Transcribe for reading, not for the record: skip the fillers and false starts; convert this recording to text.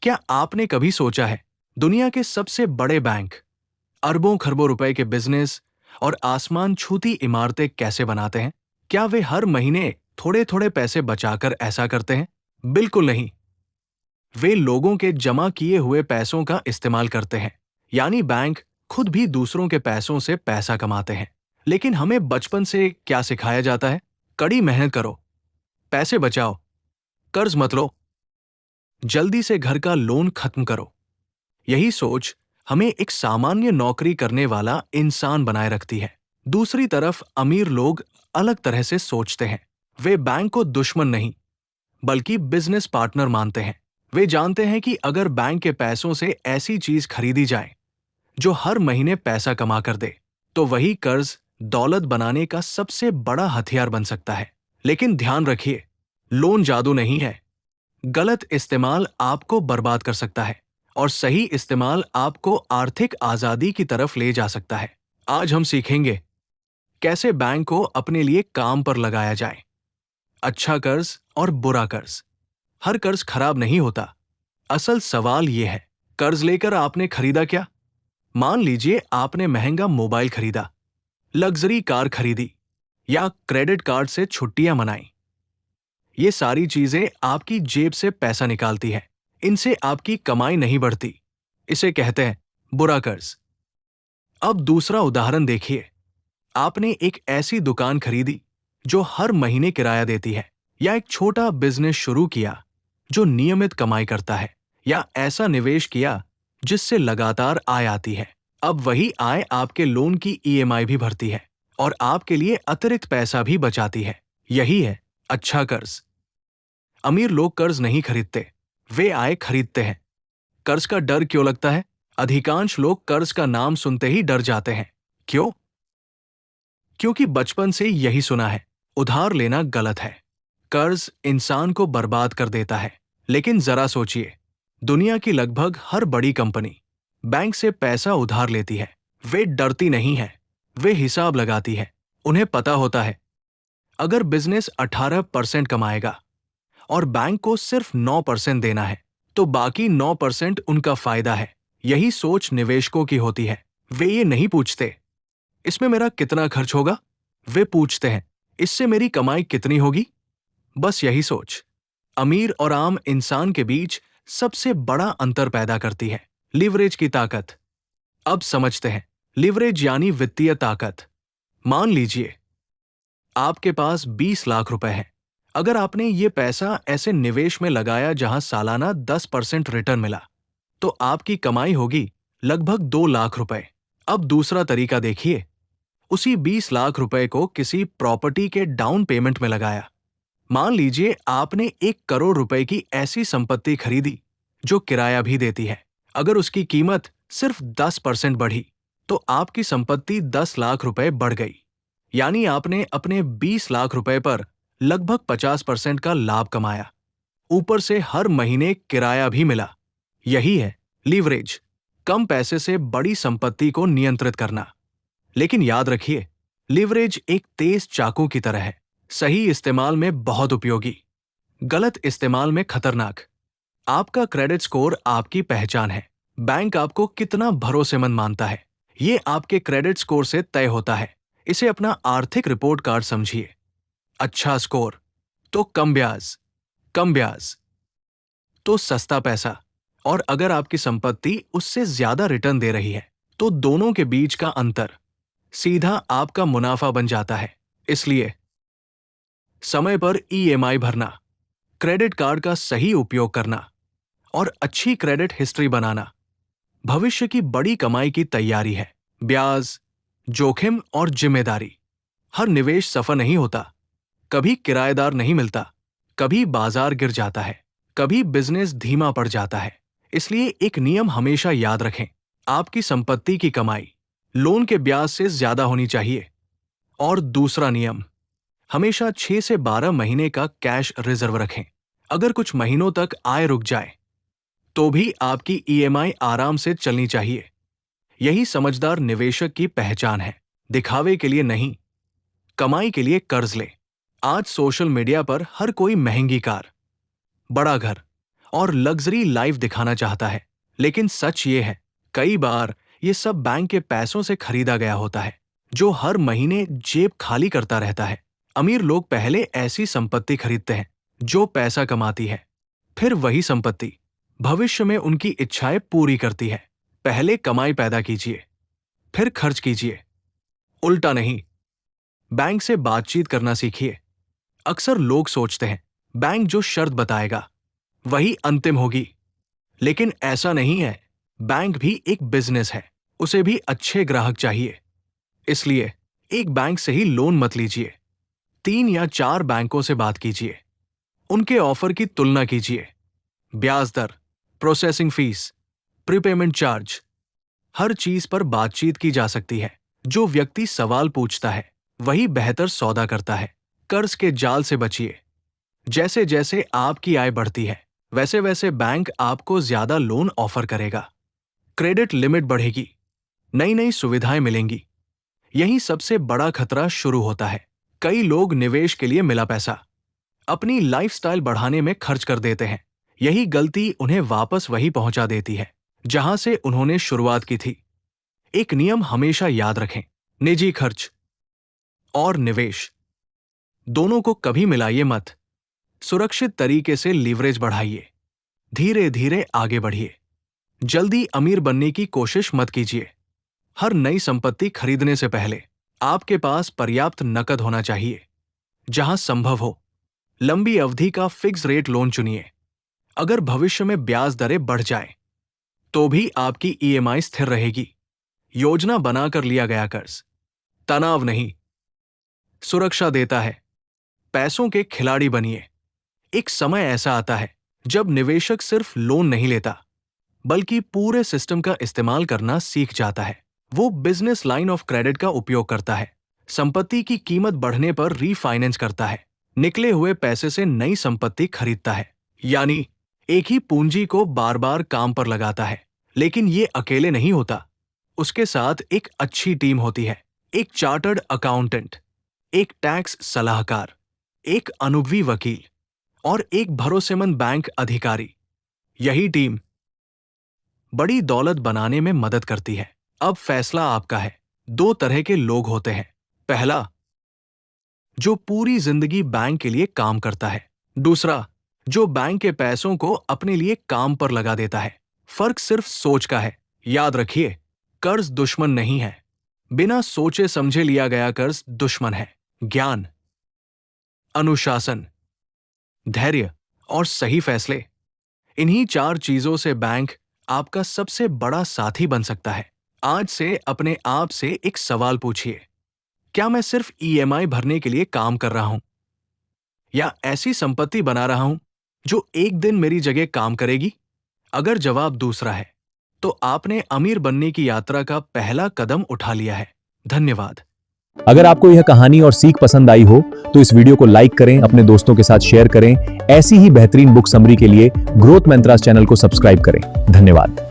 क्या आपने कभी सोचा है, दुनिया के सबसे बड़े बैंक, अरबों खरबों रुपए के बिजनेस और आसमान छूती इमारतें कैसे बनाते हैं? क्या वे हर महीने थोड़े थोड़े पैसे बचाकर ऐसा करते हैं? बिल्कुल नहीं। वे लोगों के जमा किए हुए पैसों का इस्तेमाल करते हैं। यानी बैंक खुद भी दूसरों के पैसों से पैसा कमाते हैं। लेकिन हमें बचपन से क्या सिखाया जाता है? कड़ी मेहनत करो, पैसे बचाओ, कर्ज मत लो, जल्दी से घर का लोन खत्म करो। यही सोच हमें एक सामान्य नौकरी करने वाला इंसान बनाए रखती है। दूसरी तरफ अमीर लोग अलग तरह से सोचते हैं। वे बैंक को दुश्मन नहीं, बल्कि बिजनेस पार्टनर मानते हैं। वे जानते हैं कि अगर बैंक के पैसों से ऐसी चीज खरीदी जाए जो हर महीने पैसा कमा कर दे, तो वही कर्ज दौलत बनाने का सबसे बड़ा हथियार बन सकता है। लेकिन ध्यान रखिए, लोन जादू नहीं है। गलत इस्तेमाल आपको बर्बाद कर सकता है और सही इस्तेमाल आपको आर्थिक आजादी की तरफ ले जा सकता है। आज हम सीखेंगे कैसे बैंक को अपने लिए काम पर लगाया जाए। अच्छा कर्ज और बुरा कर्ज। हर कर्ज खराब नहीं होता। असल सवाल यह है, कर्ज लेकर आपने खरीदा क्या? मान लीजिए आपने महंगा मोबाइल खरीदा, लग्जरी कार खरीदी या क्रेडिट कार्ड से छुट्टियां मनाई। ये सारी चीजें आपकी जेब से पैसा निकालती हैं। इनसे आपकी कमाई नहीं बढ़ती। इसे कहते हैं बुरा कर्ज। अब दूसरा उदाहरण देखिए। आपने एक ऐसी दुकान खरीदी जो हर महीने किराया देती है, या एक छोटा बिजनेस शुरू किया जो नियमित कमाई करता है, या ऐसा निवेश किया जिससे लगातार आय आती है। अब वही आय आपके लोन की ईएमआई भी भरती है और आपके लिए अतिरिक्त पैसा भी बचाती है। यही है अच्छा कर्ज। अमीर लोग कर्ज नहीं खरीदते, वे आय खरीदते हैं। कर्ज का डर क्यों लगता है? अधिकांश लोग कर्ज का नाम सुनते ही डर जाते हैं। क्यों? क्योंकि बचपन से यही सुना है, उधार लेना गलत है, कर्ज इंसान को बर्बाद कर देता है। लेकिन जरा सोचिए, दुनिया की लगभग हर बड़ी कंपनी बैंक से पैसा उधार लेती है। वे डरती नहीं है, वे हिसाब लगाती है। उन्हें पता होता है, अगर बिजनेस 18% कमाएगा और बैंक को सिर्फ 9% देना है, तो बाकी 9% उनका फायदा है। यही सोच निवेशकों की होती है। वे ये नहीं पूछते, इसमें मेरा कितना खर्च होगा। वे पूछते हैं, इससे मेरी कमाई कितनी होगी। बस यही सोच अमीर और आम इंसान के बीच सबसे बड़ा अंतर पैदा करती है। लिवरेज की ताकत। अब समझते हैं, लिवरेज यानी वित्तीय ताकत। मान लीजिए आपके पास 20 लाख रुपए हैं। अगर आपने ये पैसा ऐसे निवेश में लगाया जहां सालाना 10% रिटर्न मिला, तो आपकी कमाई होगी लगभग 2 लाख रुपए। अब दूसरा तरीका देखिए। उसी 20 लाख रुपए को किसी प्रॉपर्टी के डाउन पेमेंट में लगाया। मान लीजिए आपने 1 करोड़ रुपए की ऐसी संपत्ति खरीदी जो किराया भी देती है। अगर उसकी कीमत सिर्फ 10% बढ़ी, तो आपकी संपत्ति 10 लाख रुपए बढ़ गई। यानी आपने अपने 20 लाख रुपए पर लगभग 50% का लाभ कमाया। ऊपर से हर महीने किराया भी मिला। यही है लीवरेज, कम पैसे से बड़ी संपत्ति को नियंत्रित करना। लेकिन याद रखिए, लीवरेज एक तेज चाकू की तरह है। सही इस्तेमाल में बहुत उपयोगी, गलत इस्तेमाल में खतरनाक। आपका क्रेडिट स्कोर आपकी पहचान है। बैंक आपको कितना भरोसेमंद मानता है, ये आपके क्रेडिट स्कोर से तय होता है। इसे अपना आर्थिक रिपोर्ट कार्ड समझिए। अच्छा स्कोर तो कम ब्याज तो सस्ता पैसा, और अगर आपकी संपत्ति उससे ज्यादा रिटर्न दे रही है, तो दोनों के बीच का अंतर सीधा आपका मुनाफा बन जाता है। इसलिए समय पर ईएमआई भरना, क्रेडिट कार्ड का सही उपयोग करना और अच्छी क्रेडिट हिस्ट्री बनाना भविष्य की बड़ी कमाई की तैयारी है। ब्याज, जोखिम और जिम्मेदारी। हर निवेश सफल नहीं होता। कभी किराएदार नहीं मिलता, कभी बाजार गिर जाता है, कभी बिजनेस धीमा पड़ जाता है। इसलिए एक नियम हमेशा याद रखें, आपकी संपत्ति की कमाई लोन के ब्याज से ज्यादा होनी चाहिए। और दूसरा नियम, हमेशा 6 से 12 महीने का कैश रिजर्व रखें। अगर कुछ महीनों तक आय रुक जाए, तो भी आपकी ईएमआई आराम से चलनी चाहिए। यही समझदार निवेशक की पहचान है। दिखावे के लिए नहीं, कमाई के लिए कर्ज ले। आज सोशल मीडिया पर हर कोई महंगी कार, बड़ा घर और लग्जरी लाइफ दिखाना चाहता है। लेकिन सच ये है, कई बार ये सब बैंक के पैसों से खरीदा गया होता है, जो हर महीने जेब खाली करता रहता है। अमीर लोग पहले ऐसी संपत्ति खरीदते हैं जो पैसा कमाती है, फिर वही संपत्ति भविष्य में उनकी इच्छाएं पूरी करती है। पहले कमाई पैदा कीजिए, फिर खर्च कीजिए, उल्टा नहीं। बैंक से बातचीत करना सीखिए। अक्सर लोग सोचते हैं बैंक जो शर्त बताएगा वही अंतिम होगी, लेकिन ऐसा नहीं है। बैंक भी एक बिजनेस है, उसे भी अच्छे ग्राहक चाहिए। इसलिए एक बैंक से ही लोन मत लीजिए, 3 या 4 बैंकों से बात कीजिए, उनके ऑफर की तुलना कीजिए। ब्याज दर, प्रोसेसिंग फीस, प्रीपेमेंट चार्ज, हर चीज पर बातचीत की जा सकती है। जो व्यक्ति सवाल पूछता है वही बेहतर सौदा करता है। कर्ज के जाल से बचिए। जैसे जैसे आपकी आय बढ़ती है, वैसे वैसे बैंक आपको ज्यादा लोन ऑफर करेगा। क्रेडिट लिमिट बढ़ेगी, नई नई सुविधाएं मिलेंगी। यही सबसे बड़ा खतरा शुरू होता है। कई लोग निवेश के लिए मिला पैसा अपनी लाइफस्टाइल बढ़ाने में खर्च कर देते हैं। यही गलती उन्हें वापस वही पहुंचा देती है जहां से उन्होंने शुरुआत की थी। एक नियम हमेशा याद रखें, निजी खर्च और निवेश दोनों को कभी मिलाइए मत। सुरक्षित तरीके से लीवरेज बढ़ाइए, धीरे धीरे आगे बढ़िए। जल्दी अमीर बनने की कोशिश मत कीजिए। हर नई संपत्ति खरीदने से पहले आपके पास पर्याप्त नकद होना चाहिए। जहां संभव हो, लंबी अवधि का फिक्स रेट लोन चुनिए। अगर भविष्य में ब्याज दरें बढ़ जाएं, तो भी आपकी ईएमआई स्थिर रहेगी। योजना बनाकर लिया गया कर्ज तनाव नहीं, सुरक्षा देता है। पैसों के खिलाड़ी बनिए। एक समय ऐसा आता है जब निवेशक सिर्फ लोन नहीं लेता, बल्कि पूरे सिस्टम का इस्तेमाल करना सीख जाता है। वो बिजनेस लाइन ऑफ क्रेडिट का उपयोग करता है, संपत्ति की कीमत बढ़ने पर रीफाइनेंस करता है, निकले हुए पैसे से नई संपत्ति खरीदता है। यानी एक ही पूंजी को बार बार काम पर लगाता है। लेकिन ये अकेले नहीं होता, उसके साथ एक अच्छी टीम होती है। एक चार्टर्ड अकाउंटेंट, एक टैक्स सलाहकार, एक अनुभवी वकील और एक भरोसेमंद बैंक अधिकारी। यही टीम बड़ी दौलत बनाने में मदद करती है। अब फैसला आपका है। 2 तरह के लोग होते हैं। पहला, जो पूरी जिंदगी बैंक के लिए काम करता है। दूसरा, जो बैंक के पैसों को अपने लिए काम पर लगा देता है। फर्क सिर्फ सोच का है। याद रखिए, कर्ज दुश्मन नहीं है। बिना सोचे समझे लिया गया कर्ज दुश्मन है। ज्ञान, अनुशासन, धैर्य और सही फैसले, इन्हीं 4 चीजों से बैंक आपका सबसे बड़ा साथी बन सकता है। आज से अपने आप से एक सवाल पूछिए, क्या मैं सिर्फ ईएमआई भरने के लिए काम कर रहा हूं, या ऐसी संपत्ति बना रहा हूं जो एक दिन मेरी जगह काम करेगी? अगर जवाब दूसरा है, तो आपने अमीर बनने की यात्रा का पहला कदम उठा लिया है। धन्यवाद। अगर आपको यह कहानी और सीख पसंद आई हो तो इस वीडियो को लाइक करें, अपने दोस्तों के साथ शेयर करें। ऐसी ही बेहतरीन बुक समरी के लिए ग्रोथ मंत्रास चैनल को सब्सक्राइब करें। धन्यवाद।